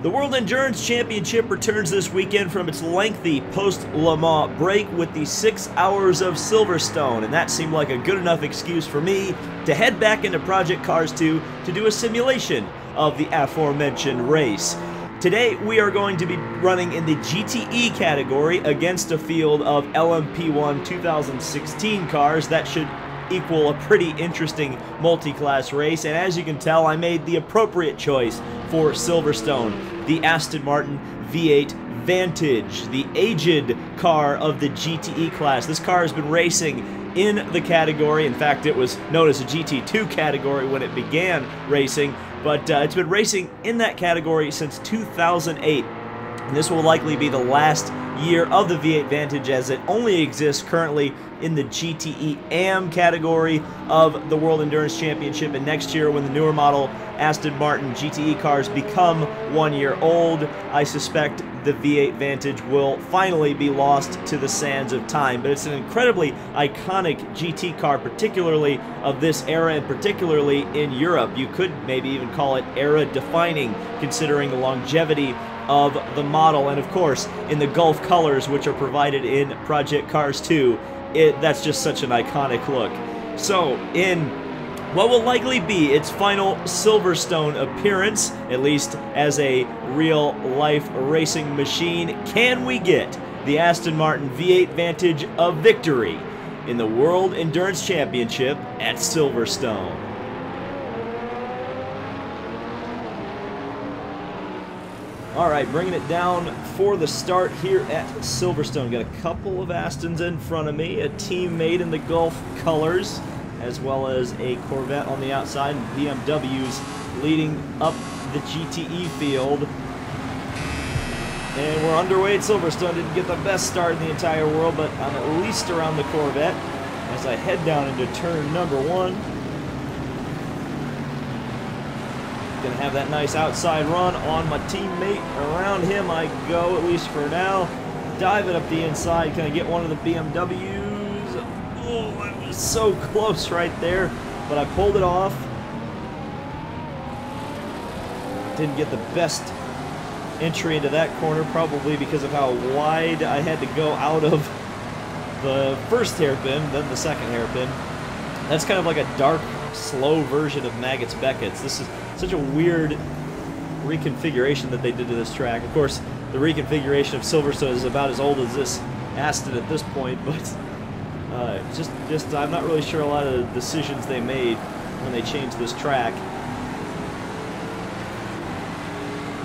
The World Endurance Championship returns this weekend from its lengthy post-Le Mans break with the 6 Hours of Silverstone, and that seemed like a good enough excuse for me to head back into Project Cars 2 to do a simulation of the aforementioned race. Today we are going to be running in the GTE category against a field of LMP1 2016 cars. That should equal a pretty interesting multi-class race, and as you can tell, I made the appropriate choice for Silverstone, the Aston Martin V8 Vantage, the aged car of the GTE class. This car has been racing in the category. In fact, it was known as a GT2 category when it began racing, but it's been racing in that category since 2008. And this will likely be the last year of the V8 Vantage, as it only exists currently in the GTE AM category of the World Endurance Championship. And next year, when the newer model Aston Martin GTE cars become 1 year old, I suspect the V8 Vantage will finally be lost to the sands of time. But it's an incredibly iconic GT car, particularly of this era, and particularly in Europe. You could maybe even call it era-defining, considering the longevity of the model, and of course in the Gulf colors which are provided in Project Cars 2. That's just such an iconic look. So in what will likely be its final Silverstone appearance, at least as a real-life racing machine, can we get the Aston Martin V8 Vantage a victory in the World Endurance Championship at Silverstone? Alright, bringing it down for the start here at Silverstone. Got a couple of Astons in front of me, a teammate in the Gulf colors, as well as a Corvette on the outside, and BMWs leading up the GTE field. And we're underway at Silverstone. Didn't get the best start in the entire world, but I'm at least around the Corvette as I head down into turn number 1. Gonna have that nice outside run on my teammate. Around him I go, at least for now. Dive it up the inside. Can I get one of the BMWs? Oh, I was so close right there, but I pulled it off. Didn't get the best entry into that corner, probably because of how wide I had to go out of the first hairpin, then the second hairpin. That's kind of like a dark, slow version of Maggotts Beckett's. This is such a weird reconfiguration that they did to this track. Of course, the reconfiguration of Silverstone is about as old as this Aston at this point, but just I'm not really sure a lot of the decisions they made when they changed this track.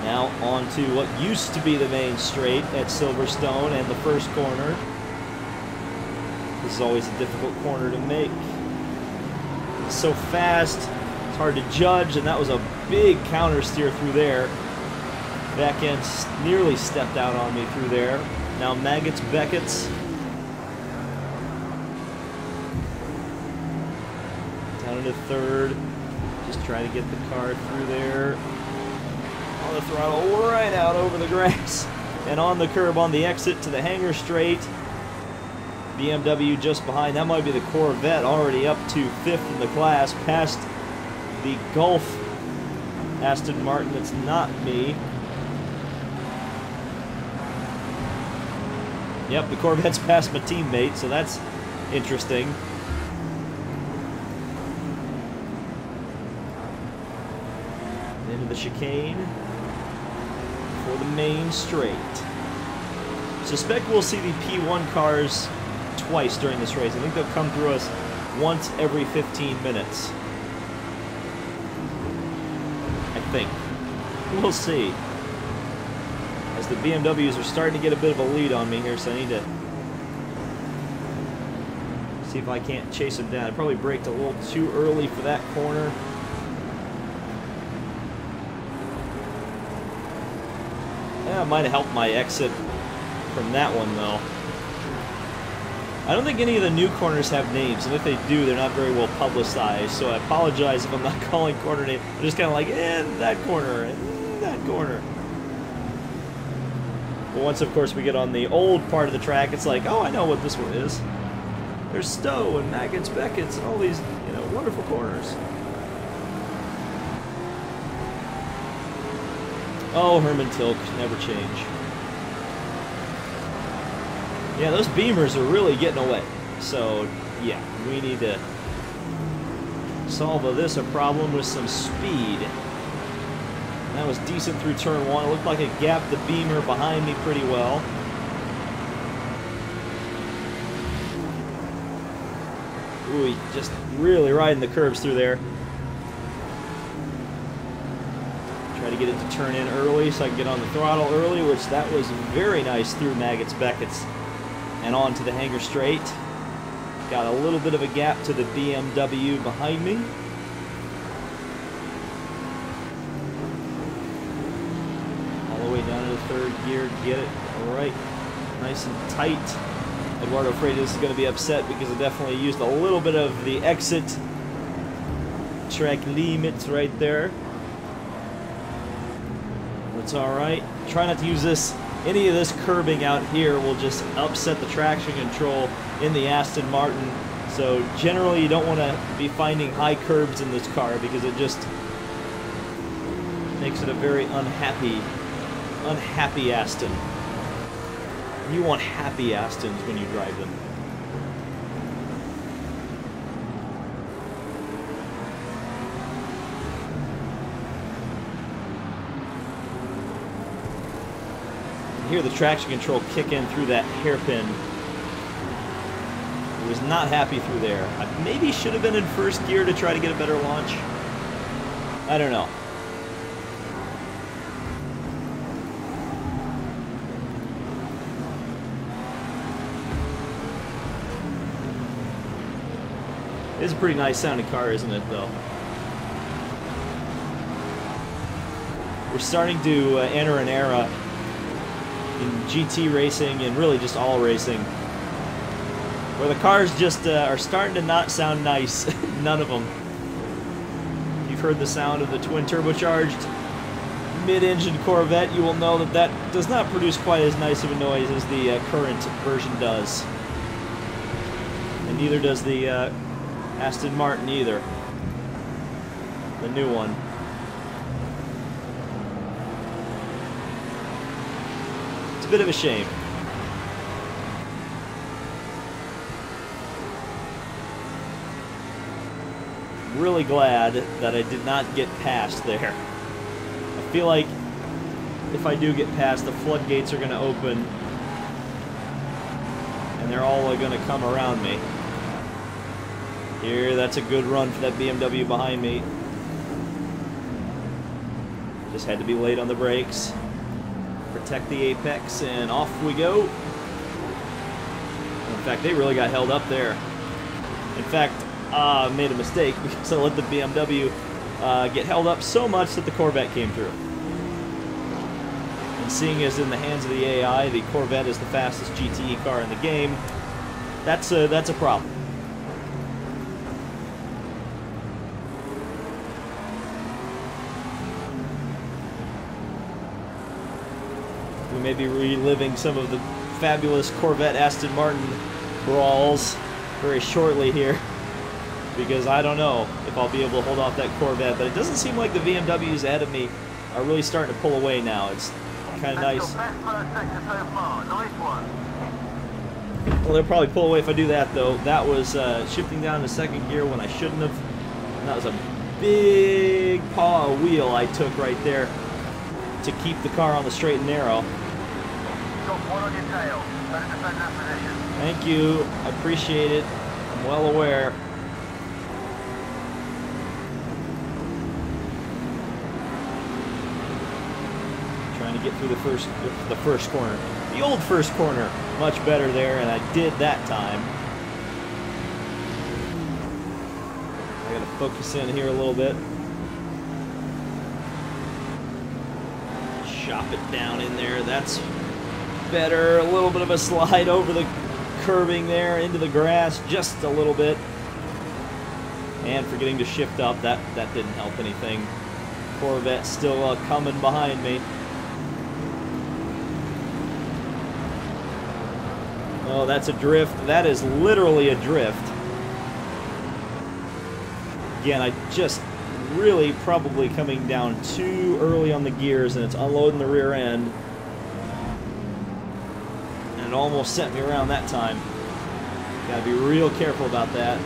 Now on to what used to be the main straight at Silverstone and the first corner. This is always a difficult corner to make. It's so fast, it's hard to judge, and that was a big counter steer through there. Back end nearly stepped out on me through there. Now Maggotts Beckett's. Down into third. Just trying to get the car through there. On the throttle, right out over the grass. And on the curb on the exit to the hangar straight. BMW just behind. That might be the Corvette, already up to 5th in the class, past the Gulf Aston Martin. That's not me. Yep, the Corvette's past my teammate, so that's interesting. Into the chicane for the main straight. Suspect we'll see the P1 cars twice during this race. I think they'll come through us once every 15 minutes. I think. We'll see. As the BMWs are starting to get a bit of a lead on me here, so I need to see if I can't chase them down. I probably braked a little too early for that corner. Yeah, it might have helped my exit from that one, though. I don't think any of the new corners have names, and if they do, they're not very well publicized, so I apologize if I'm not calling corner names. I'm just kind of like, that corner, and that corner. But once, of course, we get on the old part of the track, it's like, oh, I know what this one is. There's Stowe and Maggotts Beckett's and all these, wonderful corners. Oh, Herman Tilk, never change. Yeah, those Beamers are really getting away. So, yeah, we need to solve this a problem with some speed. That was decent through turn 1. It looked like it gapped the Beamer behind me pretty well. Ooh, just really riding the curves through there. Try to get it to turn in early so I can get on the throttle early, which that was very nice through Maggots Beckett's and on to the hanger straight. Got a little bit of a gap to the BMW behind me. All the way down to the third gear, get it right, nice and tight. Eduardo Freitas is going to be upset because I definitely used a little bit of the exit track limits right there. That's alright. Try not to use this. Any of this curbing out here will just upset the traction control in the Aston Martin. So generally you don't want to be finding high curbs in this car because it just makes it a very unhappy Aston. You want happy Astons when you drive them. You hear the traction control kick in through that hairpin. I was not happy through there. I maybe should have been in first gear to try to get a better launch. I don't know. It's a pretty nice sounding car, isn't it, though? We're starting to enter an era in GT racing and really just all racing where the cars just are starting to not sound nice. None of them. You've heard the sound of the twin turbocharged mid-engine Corvette. You will know that that does not produce quite as nice of a noise as the current version does. And neither does the Aston Martin either. The new one. It's a bit of a shame. Really glad that I did not get past there. I feel like if I do get past, the floodgates are going to open and they're all going to come around me. Here, that's a good run for that BMW behind me. Just had to be late on the brakes. Protect the apex, and off we go. In fact, they really got held up there. In fact, I made a mistake because I let the BMW get held up so much that the Corvette came through. And seeing as in the hands of the AI, the Corvette is the fastest GTE car in the game, that's a problem. We may be reliving some of the fabulous Corvette Aston Martin brawls very shortly here, because I don't know if I'll be able to hold off that Corvette, but it doesn't seem like the VMWs ahead of me are really starting to pull away now. It's kind of nice. Well, they'll probably pull away if I do that, though. That was shifting down to second gear when I shouldn't have. And that was a big paw wheel I took right there to keep the car on the straight and narrow. Got one on your tail. Better defend that position. Thank you. I appreciate it. I'm well aware. Trying to get through the first corner. The old first corner. Much better there, and I did that time. I gotta focus in here a little bit. Chop it down in there. That's better. A little bit of a slide over the curving there into the grass, just a little bit. And forgetting to shift up, that didn't help anything. Corvette still coming behind me. Oh, that's a drift. That is literally a drift. Again, I just really probably coming down too early on the gears, and it's unloading the rear end. And it almost sent me around that time. Gotta be real careful about that.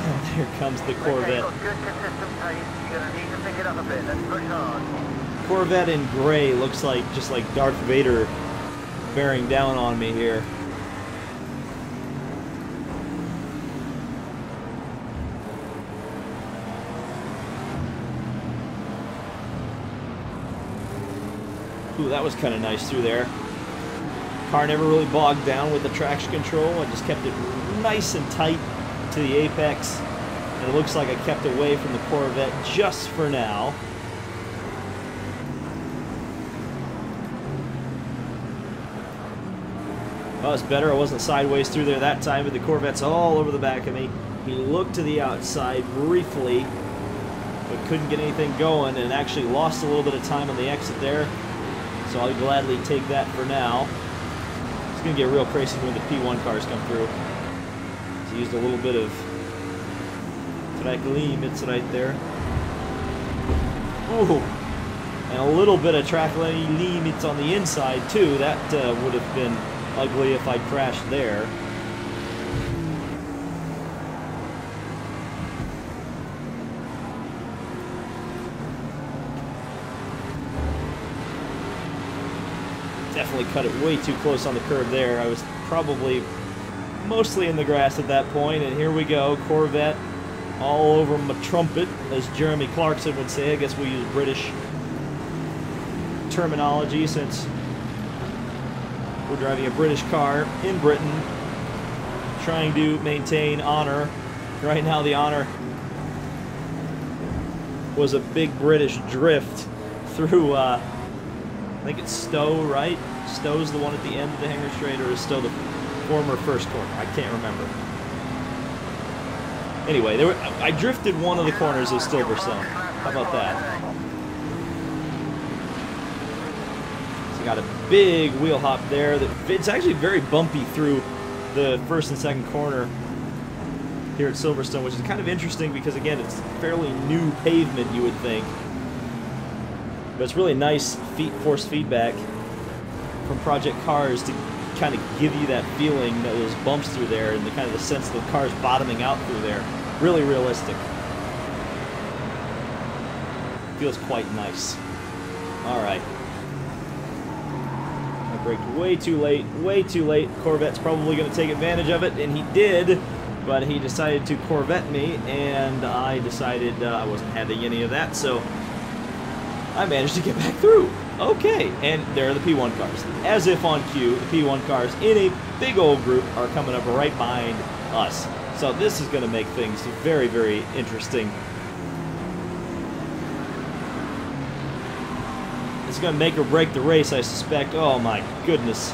And there comes the Corvette. Okay, good consistent pace. You're going to need to pick it up a bit. Let's push hard. Corvette in gray looks like just like Darth Vader bearing down on me here. Ooh, that was kind of nice through there. Car never really bogged down with the traction control. I just kept it nice and tight to the apex. And it looks like I kept away from the Corvette just for now. Oh, it's better. I wasn't sideways through there that time, but the Corvette's all over the back of me. He looked to the outside briefly, but couldn't get anything going, and actually lost a little bit of time on the exit there. So I'll gladly take that for now. It's going to get real crazy when the P1 cars come through. So used a little bit of track limits right there. Ooh, and a little bit of track limits on the inside too. That would have been ugly if I crashed there. Definitely cut it way too close on the curve there. I was probably mostly in the grass at that point, and here we go, Corvette all over my trumpet, as Jeremy Clarkson would say. I guess we use British terminology since we're driving a British car in Britain, trying to maintain honor. Right now the honor was a big British drift through I think it's Stowe, right? Stowe's the one at the end of the hangar straight, or is Stowe the former first corner? I can't remember. Anyway, I drifted one of the corners of Silverstone. How about that? So got a big wheel hop there. It's actually very bumpy through the first and second corner here at Silverstone, which is kind of interesting because, again, it's fairly new pavement, you would think. But it's really nice force feedback from Project Cars to kind of give you that feeling that those bumps through there and the kind of the sense that the car's bottoming out through there. Really realistic. Feels quite nice. Alright. I braked way too late, way too late. Corvette's probably going to take advantage of it, and he did, but he decided to Corvette me, and I decided I wasn't having any of that, so I managed to get back through. Okay, and there are the P1 cars. As if on cue, the P1 cars in a big old group are coming up right behind us. So this is going to make things very, very interesting. It's going to make or break the race, I suspect. Oh my goodness.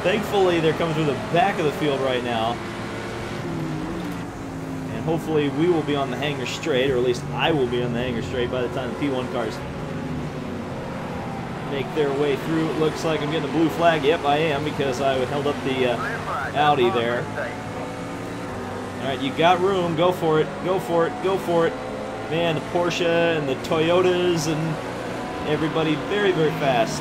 Thankfully, they're coming through the back of the field right now. And hopefully we will be on the hangar straight, or at least I will be on the hangar straight by the time the P1 cars make their way through. It looks like I'm getting a blue flag. Yep, I am, because I held up the Audi there. Alright, you got room. Go for it. Go for it. Go for it. Man, the Porsche and the Toyotas and everybody very, very fast.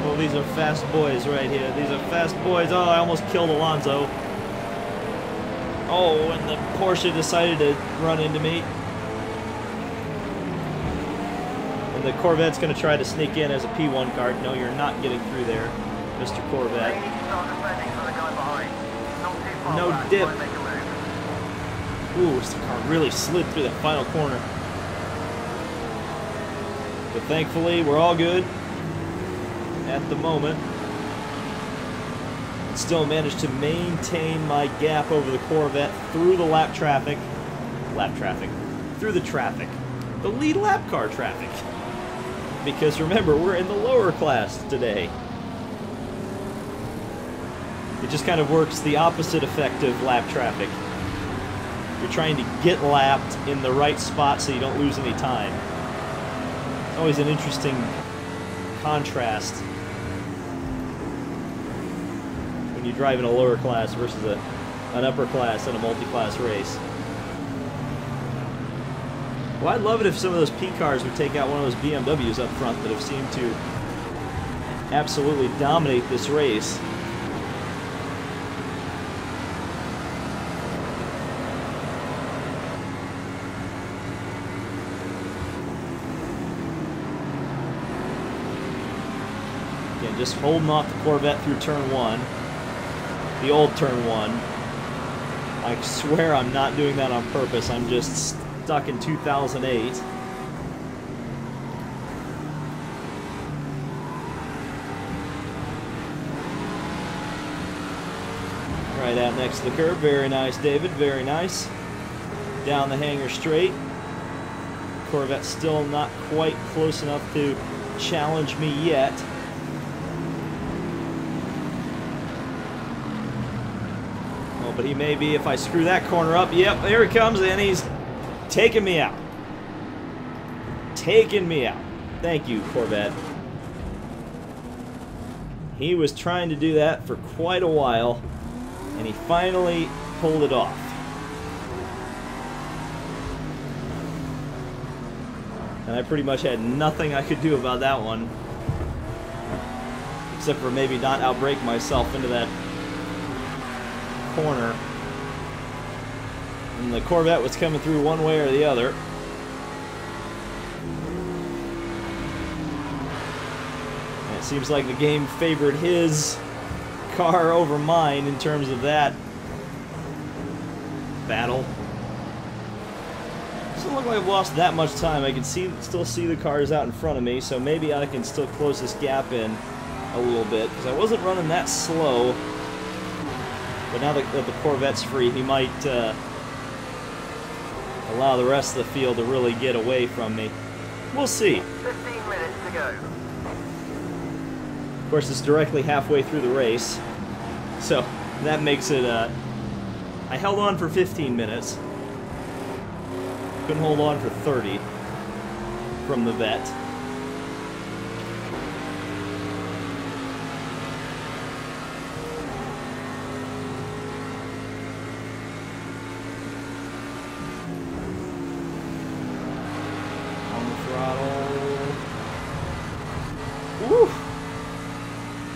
Oh, these are fast boys right here. These are fast boys. Oh, I almost killed Alonso. Oh, and the Porsche decided to run into me. And the Corvette's going to try to sneak in as a P1 car. No, you're not getting through there, Mr. Corvette. No dip. Ooh, this car really slid through that final corner. But thankfully, we're all good at the moment. Still managed to maintain my gap over the Corvette through the lap traffic. Through the traffic. The lead lap car traffic. Because remember, we're in the lower class today. It just kind of works the opposite effect of lap traffic. You're trying to get lapped in the right spot so you don't lose any time. It's always an interesting contrast when you drive in a lower class versus a an upper class in a multi-class race. Well, I'd love it if some of those P cars would take out one of those BMWs up front that have seemed to absolutely dominate this race. Again, just holding off the Corvette through turn 1. The old turn 1. I swear I'm not doing that on purpose. I'm just stuck in 2008. Right out next to the curb. Very nice, David. Very nice. Down the hanger straight. Corvette still not quite close enough to challenge me yet. Oh, but he may be if I screw that corner up. Yep, there he comes, and he's taking me out. Taking me out. Thank you, Corvette. He was trying to do that for quite a while, and he finally pulled it off. And I pretty much had nothing I could do about that one, except for maybe not outbrake myself into that corner. And the Corvette was coming through one way or the other. And it seems like the game favored his car over mine in terms of that battle. Doesn't look like I've lost that much time. I can still see the cars out in front of me, so maybe I can still close this gap in a little bit, because I wasn't running that slow. But now that the Corvette's free, he might allow the rest of the field to really get away from me. We'll see. 15 minutes to go. Of course, it's directly halfway through the race, so that makes it, I held on for 15 minutes. Couldn't hold on for 30 from the vet.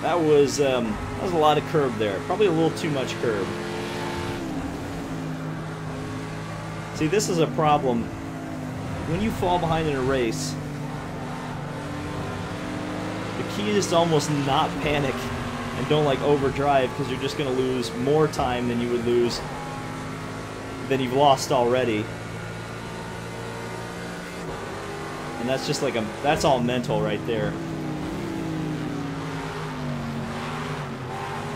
That was a lot of curb there. Probably a little too much curb. See, this is a problem. When you fall behind in a race, the key is to almost not panic and don't like overdrive, because you're just going to lose more time than you would lose than you've lost already. And that's just like that's all mental right there.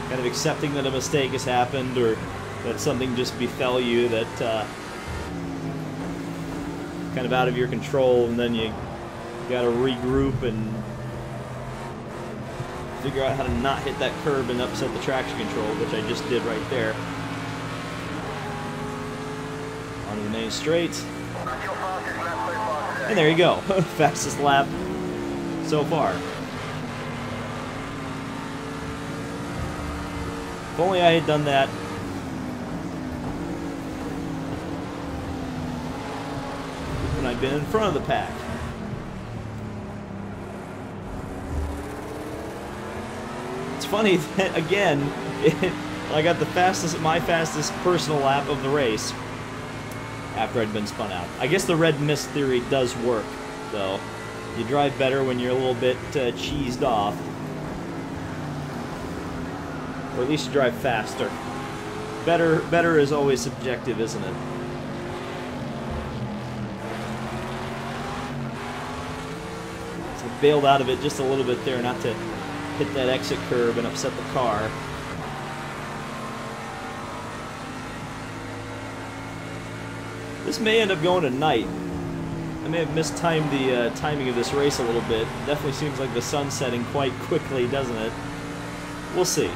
Kind of accepting that a mistake has happened, or that something just befell you that kind of out of your control, and then you got to regroup and figure out how to not hit that curb and upset the traction control, which I just did right there. Onto the main straight. And there you go. Fastest lap so far. If only I had done that when I'd been in front of the pack. It's funny that, again, I got my fastest personal lap of the race after I'd been spun out. I guess the red mist theory does work, though. You drive better when you're a little bit cheesed off. Or at least you drive faster. Better is always subjective, isn't it? So I bailed out of it just a little bit there, not to hit that exit curb and upset the car. This may end up going to night. I may have mistimed the timing of this race a little bit. It definitely seems like the sun's setting quite quickly, doesn't it? We'll see.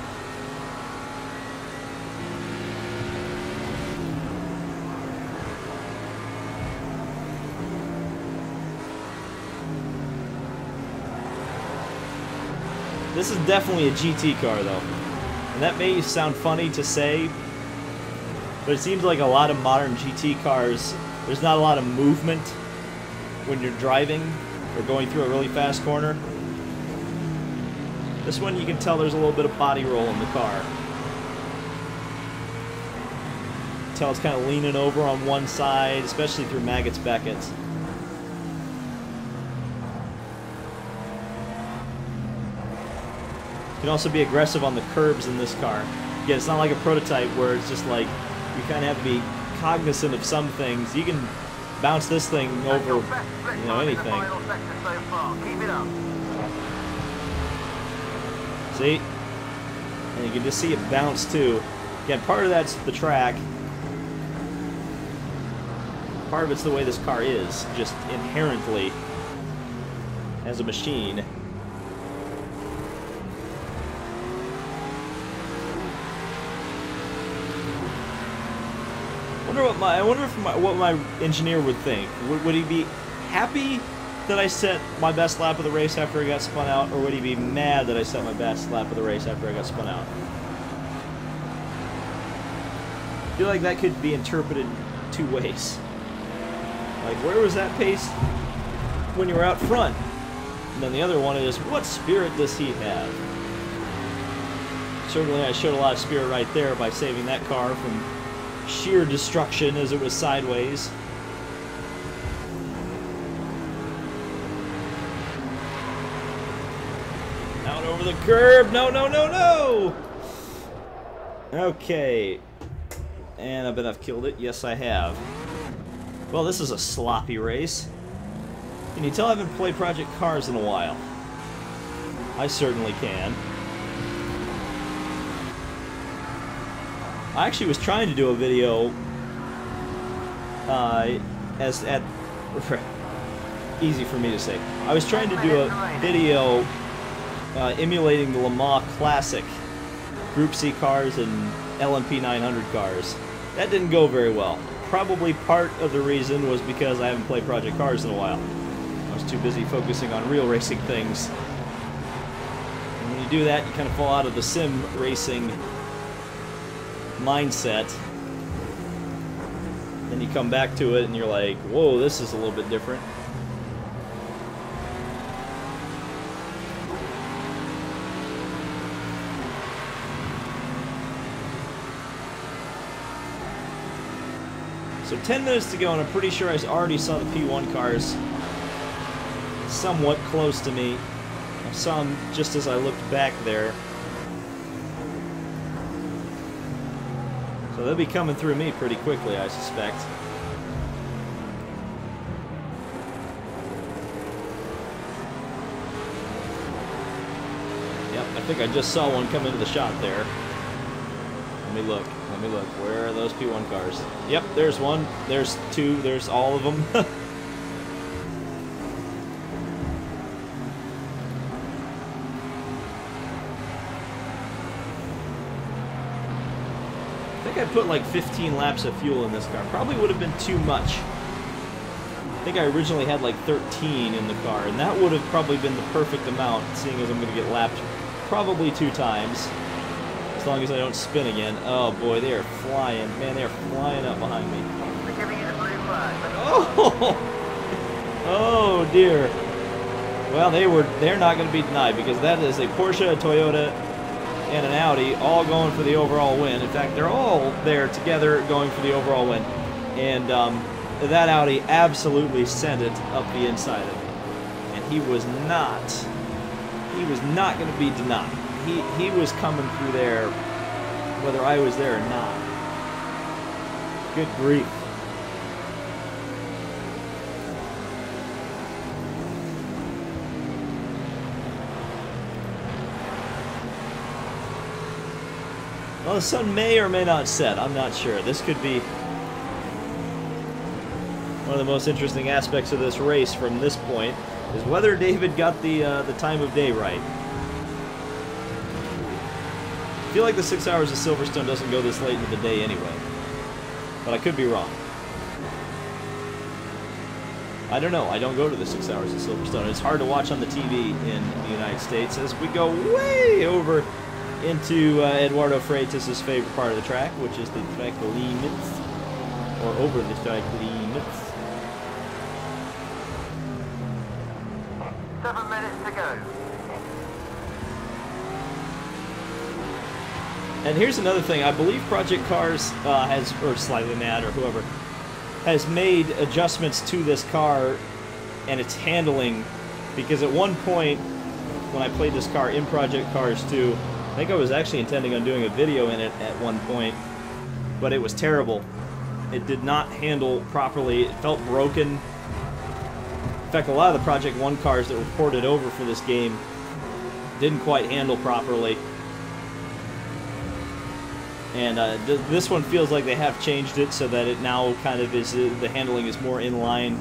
This is definitely a GT car, though. And that may sound funny to say, But it seems like a lot of modern GT cars, there's not a lot of movement when you're driving or going through a really fast corner. This one, you can tell there's a little bit of body roll in the car. Tell it's kind of leaning over on one side, especially through Maggots Beckett's. You can also be aggressive on the curbs in this car. Again, it's not like a prototype where it's just like you kind of have to be cognizant of some things. You can bounce this thing over, you know, anything. See? And you can just see it bounce too. Again, part of that's the track. Part of it's the way this car is, just inherently as a machine. I wonder what my engineer would think. Would he be happy that I set my best lap of the race after I got spun out, or would he be mad that I set my best lap of the race after I got spun out? I feel like that could be interpreted two ways. Like, where was that pace when you were out front? And then the other one is, what spirit does he have? Certainly I showed a lot of spirit right there by saving that car from sheer destruction as it was sideways. Out over the curb! No, no, no, no! Okay. And I bet I've killed it. Yes, I have. Well, this is a sloppy race. Can you tell I haven't played Project Cars in a while? I certainly can. I actually was trying to do a video easy for me to say. I was trying to do a video emulating the Le Mans Classic Group C cars and LMP 900 cars. That didn't go very well. Probably part of the reason was because I haven't played Project Cars in a while. I was too busy focusing on real racing things. And when you do that, you kind of fall out of the sim racing mindset. Then you come back to it and you're like, whoa, this is a little bit different. So 10 minutes to go, and I'm pretty sure I already saw the P1 cars somewhat close to me. I saw them just as I looked back there. So they'll be coming through me pretty quickly, I suspect. Yep, I think I just saw one come into the shot there. Let me look. Let me look. Where are those P1 cars? Yep, there's one. There's two. There's all of them. I think I put like 15 laps of fuel in this car. Probably would have been too much. I think I originally had like 13 in the car, and that would have probably been the perfect amount, seeing as I'm going to get lapped probably 2 times. As long as I don't spin again. Oh boy, they are flying. Man, they are flying up behind me. Oh! Oh dear. Well, they're not going to be denied, because that is a Porsche, a Toyota, and an Audi all going for the overall win. In fact, they're all there together going for the overall win. And that Audi absolutely sent it up the inside of me. And he was not going to be denied. He was coming through there, whether I was there or not. Good grief. Well, the sun may or may not set. I'm not sure. This could be one of the most interesting aspects of this race from this point, is whether David got the time of day right. I feel like the 6 Hours of Silverstone doesn't go this late into the day anyway, but I could be wrong. I don't know. I don't go to the 6 Hours of Silverstone. It's hard to watch on the TV in the United States, as we go way over into Eduardo Freitas' favorite part of the track, which is the track limits, or over the track limits. 7 minutes to go. And here's another thing. I believe Project Cars has, or Slightly Mad, or whoever, has made adjustments to this car and its handling, because at one point when I played this car in Project Cars 2, I think I was actually intending on doing a video in it at one point, but it was terrible. It did not handle properly. It felt broken. In fact, a lot of the Project 1 cars that were ported over for this game didn't quite handle properly. And this one feels like they have changed it so that it now kind of is, the handling is more in line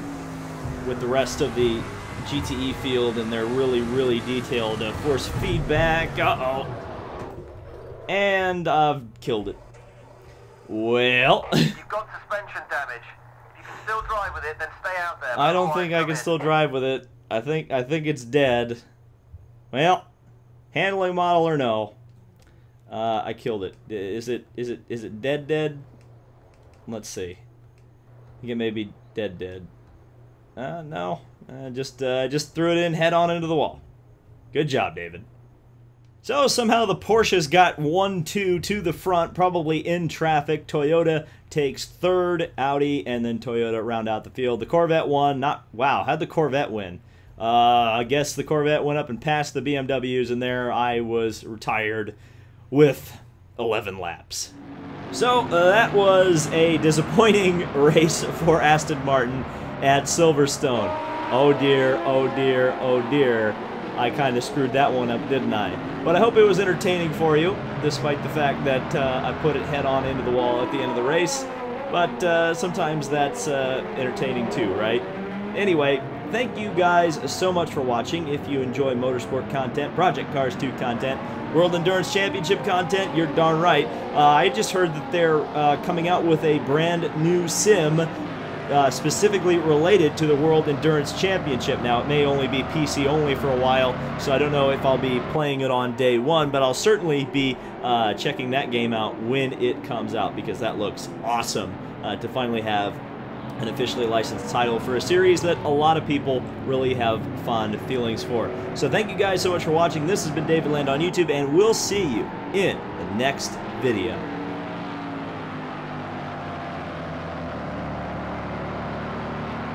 with the rest of the GTE field, and they're really, really detailed. Force feedback, uh-oh. And I've killed it. Well. You've got suspension damage. If you can still drive with it, then stay out there. I don't think I can still drive with it. I think it's dead. Well, handling model or no. I killed it. Is it dead? Let's see. I think it may be dead. No. Just threw it in head on into the wall. Good job, David. So somehow the Porsches got 1-2 to the front, probably in traffic. Toyota takes third, Audi, and then Toyota round out the field. The Corvette won. Wow, how'd the Corvette win? I guess the Corvette went up and passed the BMWs, and there I was retired with 11 laps. So that was a disappointing race for Aston Martin at Silverstone. Oh dear, oh dear, oh dear. I kind of screwed that one up, didn't I? But I hope it was entertaining for you, despite the fact that I put it head on into the wall at the end of the race. But sometimes that's entertaining too, right? Anyway, thank you guys so much for watching. If you enjoy motorsport content, Project Cars 2 content, World Endurance Championship content, you're darn right. I just heard that they're coming out with a brand new sim specifically related to the World Endurance Championship. Now, it may only be PC only for a while, so I don't know if I'll be playing it on day one, but I'll certainly be checking that game out when it comes out, because that looks awesome to finally have an officially licensed title for a series that a lot of people really have fond feelings for. So thank you guys so much for watching. This has been David Land on YouTube, and we'll see you in the next video.